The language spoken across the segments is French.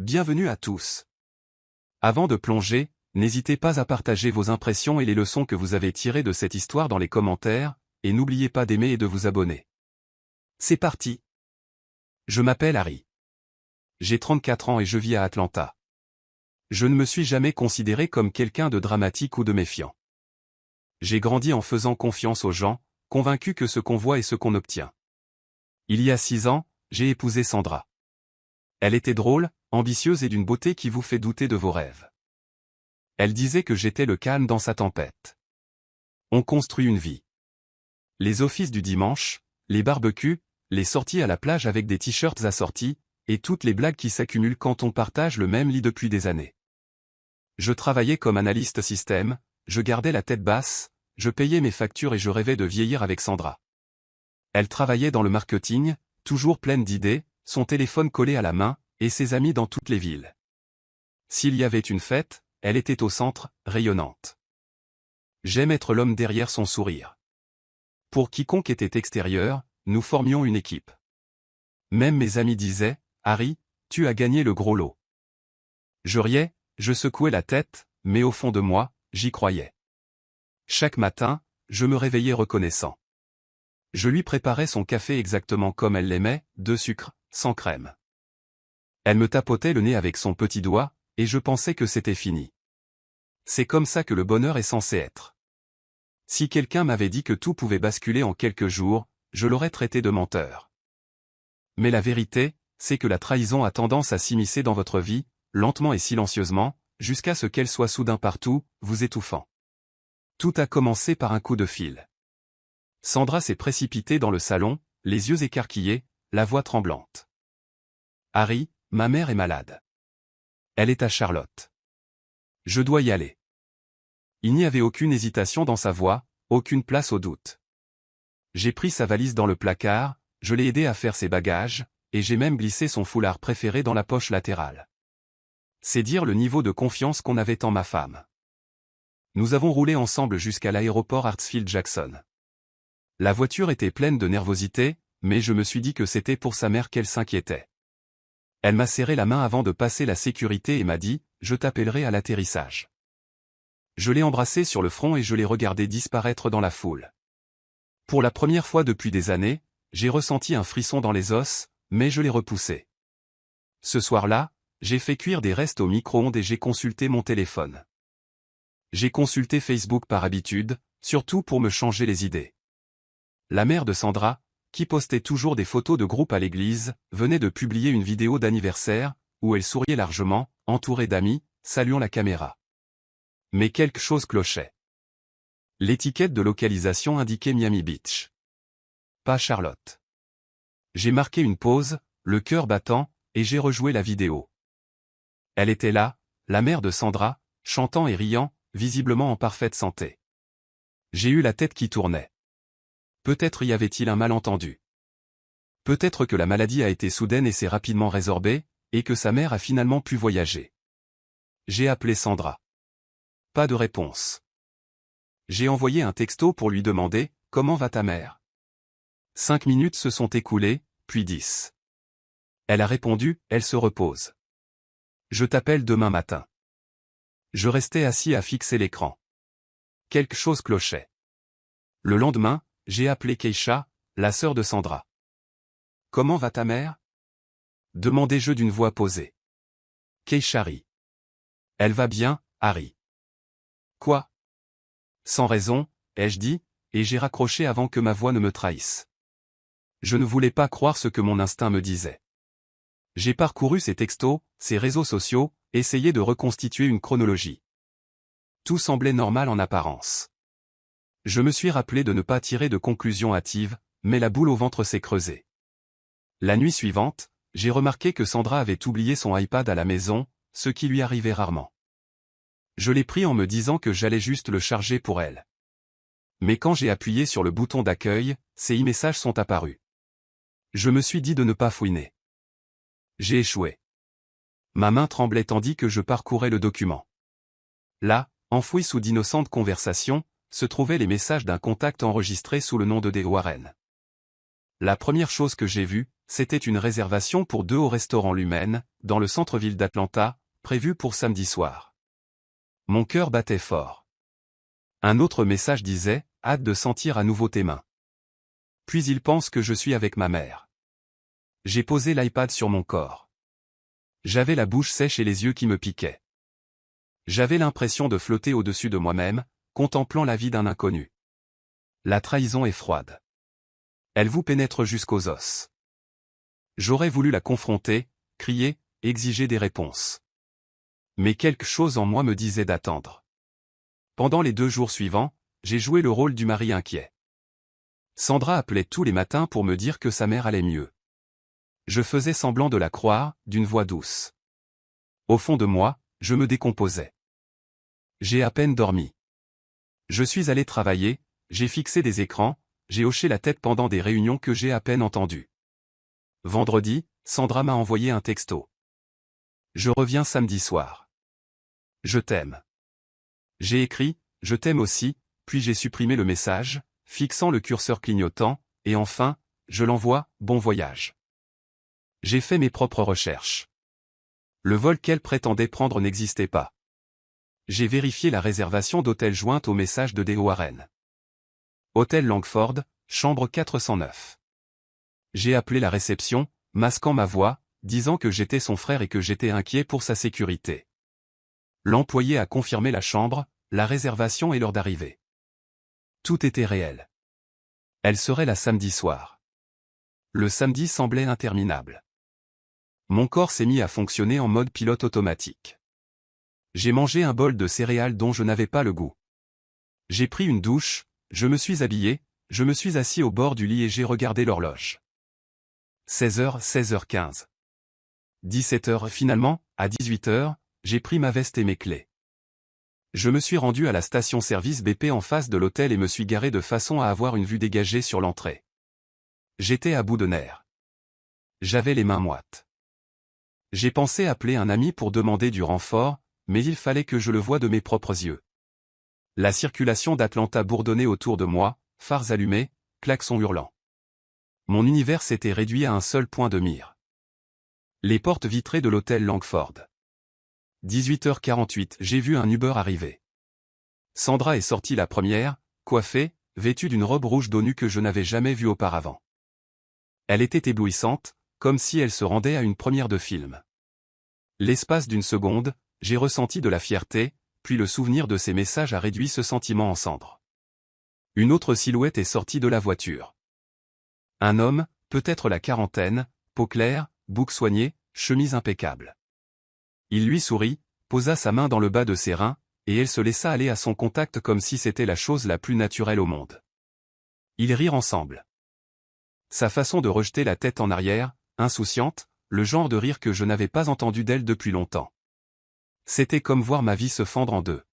Bienvenue à tous. Avant de plonger, n'hésitez pas à partager vos impressions et les leçons que vous avez tirées de cette histoire dans les commentaires, et n'oubliez pas d'aimer et de vous abonner. C'est parti. Je m'appelle Harry. J'ai 34 ans et je vis à Atlanta. Je ne me suis jamais considéré comme quelqu'un de dramatique ou de méfiant. J'ai grandi en faisant confiance aux gens, convaincu que ce qu'on voit est ce qu'on obtient. Il y a 6 ans, j'ai épousé Sandra. Elle était drôle, ambitieuse et d'une beauté qui vous fait douter de vos rêves. Elle disait que j'étais le calme dans sa tempête. On construit une vie. Les offices du dimanche, les barbecues, les sorties à la plage avec des t-shirts assortis, et toutes les blagues qui s'accumulent quand on partage le même lit depuis des années. Je travaillais comme analyste système, je gardais la tête basse, je payais mes factures et je rêvais de vieillir avec Sandra. Elle travaillait dans le marketing, toujours pleine d'idées, son téléphone collé à la main, et ses amis dans toutes les villes. S'il y avait une fête, elle était au centre, rayonnante. J'aime être l'homme derrière son sourire. Pour quiconque était extérieur, nous formions une équipe. Même mes amis disaient, « Harry, tu as gagné le gros lot. » Je riais, je secouais la tête, mais au fond de moi, j'y croyais. Chaque matin, je me réveillais reconnaissant. Je lui préparais son café exactement comme elle l'aimait, de sucre, sans crème. Elle me tapotait le nez avec son petit doigt, et je pensais que c'était fini. C'est comme ça que le bonheur est censé être. Si quelqu'un m'avait dit que tout pouvait basculer en quelques jours, je l'aurais traité de menteur. Mais la vérité, c'est que la trahison a tendance à s'immiscer dans votre vie, lentement et silencieusement, jusqu'à ce qu'elle soit soudain partout, vous étouffant. Tout a commencé par un coup de fil. Sandra s'est précipitée dans le salon, les yeux écarquillés, la voix tremblante. « Harry, ma mère est malade. Elle est à Charlotte. Je dois y aller. » Il n'y avait aucune hésitation dans sa voix, aucune place au doute. J'ai pris sa valise dans le placard, je l'ai aidé à faire ses bagages, et j'ai même glissé son foulard préféré dans la poche latérale. C'est dire le niveau de confiance qu'on avait en ma femme. Nous avons roulé ensemble jusqu'à l'aéroport Hartsfield-Jackson. La voiture était pleine de nervosité, mais je me suis dit que c'était pour sa mère qu'elle s'inquiétait. Elle m'a serré la main avant de passer la sécurité et m'a dit « Je t'appellerai à l'atterrissage ». Je l'ai embrassée sur le front et je l'ai regardée disparaître dans la foule. Pour la première fois depuis des années, j'ai ressenti un frisson dans les os, mais je l'ai repoussé. Ce soir-là, j'ai fait cuire des restes au micro-ondes et j'ai consulté mon téléphone. J'ai consulté Facebook par habitude, surtout pour me changer les idées. La mère de Sandra, qui postait toujours des photos de groupe à l'église, venait de publier une vidéo d'anniversaire, où elle souriait largement, entourée d'amis, saluant la caméra. Mais quelque chose clochait. L'étiquette de localisation indiquait Miami Beach. Pas Charlotte. J'ai marqué une pause, le cœur battant, et j'ai rejoué la vidéo. Elle était là, la mère de Sandra, chantant et riant, visiblement en parfaite santé. J'ai eu la tête qui tournait. Peut-être y avait-il un malentendu. Peut-être que la maladie a été soudaine et s'est rapidement résorbée, et que sa mère a finalement pu voyager. J'ai appelé Sandra. Pas de réponse. J'ai envoyé un texto pour lui demander « Comment va ta mère ?» 5 minutes se sont écoulées, puis 10. Elle a répondu « Elle se repose. Je t'appelle demain matin. » Je restais assis à fixer l'écran. Quelque chose clochait. Le lendemain, j'ai appelé Keisha, la sœur de Sandra. « Comment va ta mère ?» demandai-je d'une voix posée. Keisha rit. « Elle va bien, Harry. » Quoi ? Sans raison, ai-je dit, et j'ai raccroché avant que ma voix ne me trahisse. Je ne voulais pas croire ce que mon instinct me disait. J'ai parcouru ses textos, ses réseaux sociaux, essayé de reconstituer une chronologie. Tout semblait normal en apparence. Je me suis rappelé de ne pas tirer de conclusions hâtives, mais la boule au ventre s'est creusée. La nuit suivante, j'ai remarqué que Sandra avait oublié son iPad à la maison, ce qui lui arrivait rarement. Je l'ai pris en me disant que j'allais juste le charger pour elle. Mais quand j'ai appuyé sur le bouton d'accueil, ces e-messages sont apparus. Je me suis dit de ne pas fouiner. J'ai échoué. Ma main tremblait tandis que je parcourais le document. Là, enfouis sous d'innocentes conversations, se trouvaient les messages d'un contact enregistré sous le nom de D. Warren. La première chose que j'ai vue, c'était une réservation pour 2 au restaurant Lumen, dans le centre-ville d'Atlanta, prévue pour samedi soir. Mon cœur battait fort. Un autre message disait, hâte de sentir à nouveau tes mains. Puis il pense que je suis avec ma mère. J'ai posé l'iPad sur mon corps. J'avais la bouche sèche et les yeux qui me piquaient. J'avais l'impression de flotter au-dessus de moi-même, contemplant la vie d'un inconnu. La trahison est froide. Elle vous pénètre jusqu'aux os. J'aurais voulu la confronter, crier, exiger des réponses. Mais quelque chose en moi me disait d'attendre. Pendant les 2 jours suivants, j'ai joué le rôle du mari inquiet. Sandra appelait tous les matins pour me dire que sa mère allait mieux. Je faisais semblant de la croire, d'une voix douce. Au fond de moi, je me décomposais. J'ai à peine dormi. Je suis allé travailler, j'ai fixé des écrans, j'ai hoché la tête pendant des réunions que j'ai à peine entendues. Vendredi, Sandra m'a envoyé un texto. Je reviens samedi soir. Je t'aime. J'ai écrit, je t'aime aussi, puis j'ai supprimé le message, fixant le curseur clignotant, et enfin, je l'envoie, bon voyage. J'ai fait mes propres recherches. Le vol qu'elle prétendait prendre n'existait pas. J'ai vérifié la réservation d'hôtel jointe au message de Deo Warren. Hôtel Langford, chambre 409. J'ai appelé la réception, masquant ma voix, disant que j'étais son frère et que j'étais inquiet pour sa sécurité. L'employé a confirmé la chambre, la réservation et l'heure d'arrivée. Tout était réel. Elle serait là samedi soir. Le samedi semblait interminable. Mon corps s'est mis à fonctionner en mode pilote automatique. J'ai mangé un bol de céréales dont je n'avais pas le goût. J'ai pris une douche, je me suis habillé, je me suis assis au bord du lit et j'ai regardé l'horloge. 16h, 16h15. 17h finalement, à 18h, j'ai pris ma veste et mes clés. Je me suis rendu à la station-service BP en face de l'hôtel et me suis garé de façon à avoir une vue dégagée sur l'entrée. J'étais à bout de nerfs. J'avais les mains moites. J'ai pensé appeler un ami pour demander du renfort, mais il fallait que je le voie de mes propres yeux. La circulation d'Atlanta bourdonnait autour de moi, phares allumés, klaxons hurlants. Mon univers s'était réduit à un seul point de mire. Les portes vitrées de l'hôtel Langford. 18h48, j'ai vu un Uber arriver. Sandra est sortie la première, coiffée, vêtue d'une robe rouge dos nu que je n'avais jamais vue auparavant. Elle était éblouissante, comme si elle se rendait à une première de film. L'espace d'une seconde, j'ai ressenti de la fierté, puis le souvenir de ces messages a réduit ce sentiment en cendres. Une autre silhouette est sortie de la voiture. Un homme, peut-être la quarantaine, peau claire, bouc soigné, chemise impeccable. Il lui sourit, posa sa main dans le bas de ses reins, et elle se laissa aller à son contact comme si c'était la chose la plus naturelle au monde. Ils rirent ensemble. Sa façon de rejeter la tête en arrière, insouciante, le genre de rire que je n'avais pas entendu d'elle depuis longtemps. C'était comme voir ma vie se fendre en deux.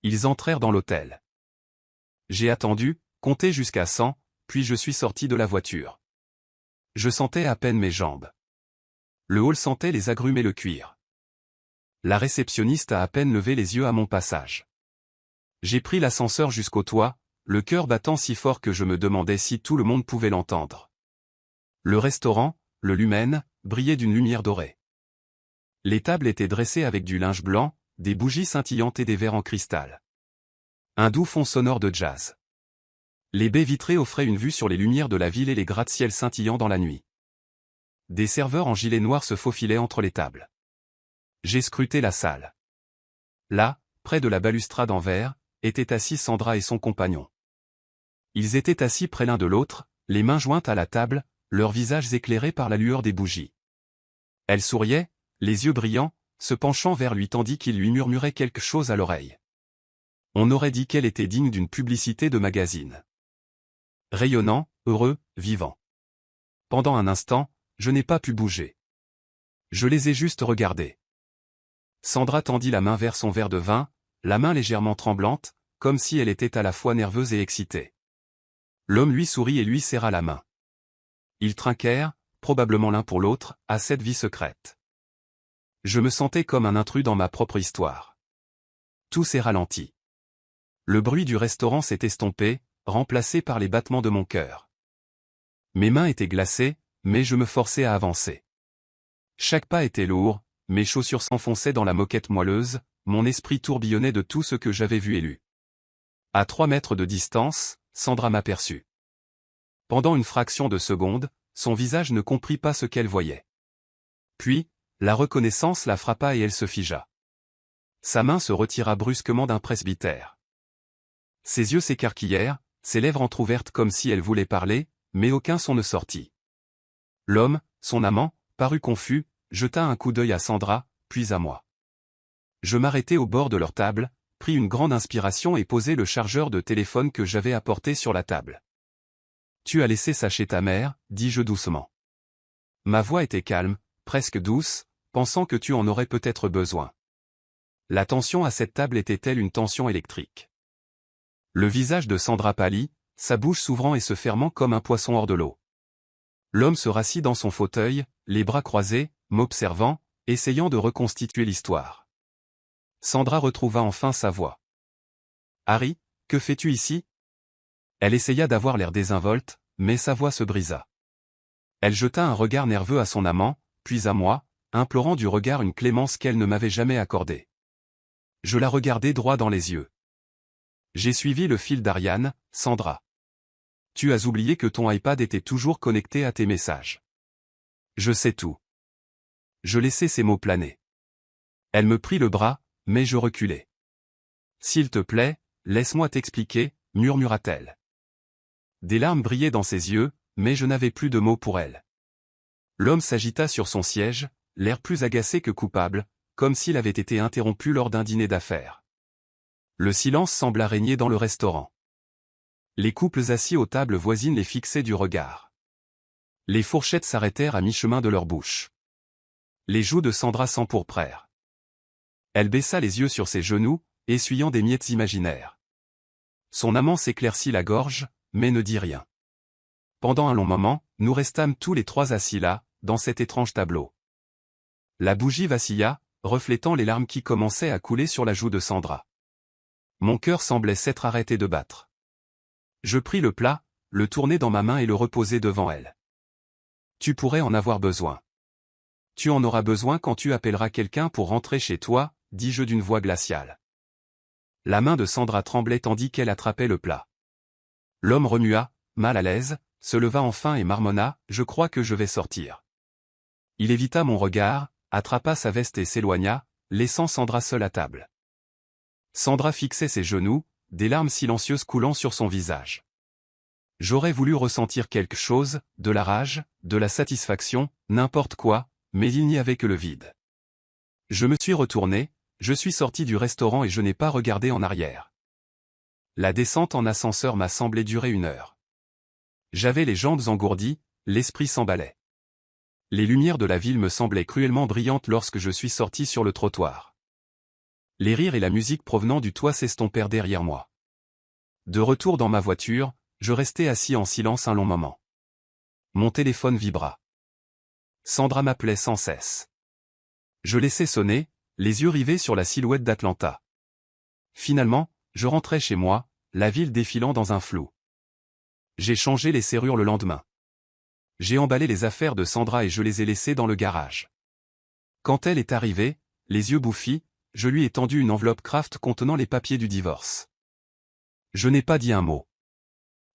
Ils entrèrent dans l'hôtel. J'ai attendu, compté jusqu'à 100, puis je suis sorti de la voiture. Je sentais à peine mes jambes. Le hall sentait les agrumes et le cuir. La réceptionniste a à peine levé les yeux à mon passage. J'ai pris l'ascenseur jusqu'au toit, le cœur battant si fort que je me demandais si tout le monde pouvait l'entendre. Le restaurant, le Lumen, brillait d'une lumière dorée. Les tables étaient dressées avec du linge blanc, des bougies scintillantes et des verres en cristal. Un doux fond sonore de jazz. Les baies vitrées offraient une vue sur les lumières de la ville et les gratte-ciels scintillants dans la nuit. Des serveurs en gilet noir se faufilaient entre les tables. J'ai scruté la salle. Là, près de la balustrade en verre, étaient assis Sandra et son compagnon. Ils étaient assis près l'un de l'autre, les mains jointes à la table, leurs visages éclairés par la lueur des bougies. Elle souriait, les yeux brillants, se penchant vers lui tandis qu'il lui murmurait quelque chose à l'oreille. On aurait dit qu'elle était digne d'une publicité de magazine. Rayonnant, heureux, vivant. Pendant un instant, je n'ai pas pu bouger. Je les ai juste regardés. Sandra tendit la main vers son verre de vin, la main légèrement tremblante, comme si elle était à la fois nerveuse et excitée. L'homme lui sourit et lui serra la main. Ils trinquèrent, probablement l'un pour l'autre, à cette vie secrète. Je me sentais comme un intrus dans ma propre histoire. Tout s'est ralenti. Le bruit du restaurant s'est estompé, remplacé par les battements de mon cœur. Mes mains étaient glacées, mais je me forçais à avancer. Chaque pas était lourd, mes chaussures s'enfonçaient dans la moquette moelleuse, mon esprit tourbillonnait de tout ce que j'avais vu et lu. À 3 mètres de distance, Sandra m'aperçut. Pendant une fraction de seconde, son visage ne comprit pas ce qu'elle voyait. Puis, la reconnaissance la frappa et elle se figea. Sa main se retira brusquement d'un presbytère. Ses yeux s'écarquillèrent, ses lèvres entr'ouvertes comme si elle voulait parler, mais aucun son ne sortit. L'homme, son amant, parut confus, jeta un coup d'œil à Sandra, puis à moi. Je m'arrêtai au bord de leur table, pris une grande inspiration et posai le chargeur de téléphone que j'avais apporté sur la table. « Tu as laissé ça chez ta mère » dis-je doucement. Ma voix était calme, presque douce, pensant que tu en aurais peut-être besoin. La tension à cette table était-elle une tension électrique? Le visage de Sandra pâlit, sa bouche s'ouvrant et se fermant comme un poisson hors de l'eau. L'homme se rassit dans son fauteuil, les bras croisés, m'observant, essayant de reconstituer l'histoire. Sandra retrouva enfin sa voix. « Harry, que fais-tu ici ?» Elle essaya d'avoir l'air désinvolte, mais sa voix se brisa. Elle jeta un regard nerveux à son amant, puis à moi, implorant du regard une clémence qu'elle ne m'avait jamais accordée. Je la regardai droit dans les yeux. J'ai suivi le fil d'Ariane, Sandra. Tu as oublié que ton iPad était toujours connecté à tes messages. Je sais tout. Je laissai ces mots planer. Elle me prit le bras, mais je reculai. S'il te plaît, laisse-moi t'expliquer, murmura-t-elle. Des larmes brillaient dans ses yeux, mais je n'avais plus de mots pour elle. L'homme s'agita sur son siège, l'air plus agacé que coupable, comme s'il avait été interrompu lors d'un dîner d'affaires. Le silence sembla régner dans le restaurant. Les couples assis aux tables voisines les fixaient du regard. Les fourchettes s'arrêtèrent à mi-chemin de leur bouche. Les joues de Sandra s'empourprèrent. Elle baissa les yeux sur ses genoux, essuyant des miettes imaginaires. Son amant s'éclaircit la gorge, mais ne dit rien. Pendant un long moment, nous restâmes tous les trois assis là, dans cet étrange tableau. La bougie vacilla, reflétant les larmes qui commençaient à couler sur la joue de Sandra. Mon cœur semblait s'être arrêté de battre. Je pris le plat, le tournai dans ma main et le reposai devant elle. Tu pourrais en avoir besoin. Tu en auras besoin quand tu appelleras quelqu'un pour rentrer chez toi, dis-je d'une voix glaciale. La main de Sandra tremblait tandis qu'elle attrapait le plat. L'homme remua, mal à l'aise, se leva enfin et marmonna, « Je crois que je vais sortir. » Il évita mon regard, attrapa sa veste et s'éloigna, laissant Sandra seule à table. Sandra fixait ses genoux, des larmes silencieuses coulant sur son visage. J'aurais voulu ressentir quelque chose, de la rage, de la satisfaction, n'importe quoi, mais il n'y avait que le vide. Je me suis retourné, je suis sorti du restaurant et je n'ai pas regardé en arrière. La descente en ascenseur m'a semblé durer 1 heure. J'avais les jambes engourdies, l'esprit s'emballait. Les lumières de la ville me semblaient cruellement brillantes lorsque je suis sorti sur le trottoir. Les rires et la musique provenant du toit s'estompèrent derrière moi. De retour dans ma voiture, je restai assis en silence un long moment. Mon téléphone vibra. Sandra m'appelait sans cesse. Je laissai sonner, les yeux rivés sur la silhouette d'Atlanta. Finalement, je rentrai chez moi, la ville défilant dans un flou. J'ai changé les serrures le lendemain. J'ai emballé les affaires de Sandra et je les ai laissées dans le garage. Quand elle est arrivée, les yeux bouffis, je lui ai tendu une enveloppe Kraft contenant les papiers du divorce. Je n'ai pas dit un mot.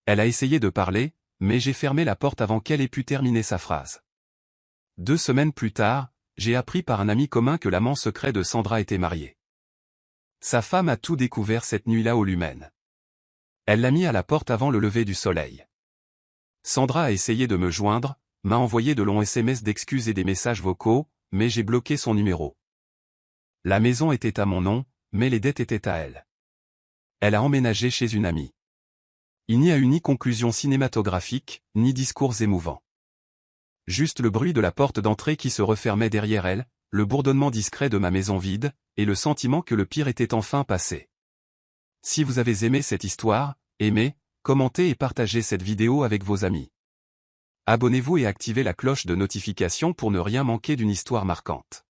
Elle a essayé de parler, mais j'ai fermé la porte avant qu'elle ait pu terminer sa phrase. 2 semaines plus tard, j'ai appris par un ami commun que l'amant secret de Sandra était marié. Sa femme a tout découvert cette nuit-là au Lumen. Elle l'a mis à la porte avant le lever du soleil. Sandra a essayé de me joindre, m'a envoyé de longs SMS d'excuses et des messages vocaux, mais j'ai bloqué son numéro. La maison était à mon nom, mais les dettes étaient à elle. Elle a emménagé chez une amie. Il n'y a eu ni conclusion cinématographique, ni discours émouvant. Juste le bruit de la porte d'entrée qui se refermait derrière elle, le bourdonnement discret de ma maison vide, et le sentiment que le pire était enfin passé. Si vous avez aimé cette histoire, aimez, commentez et partagez cette vidéo avec vos amis. Abonnez-vous et activez la cloche de notification pour ne rien manquer d'une histoire marquante.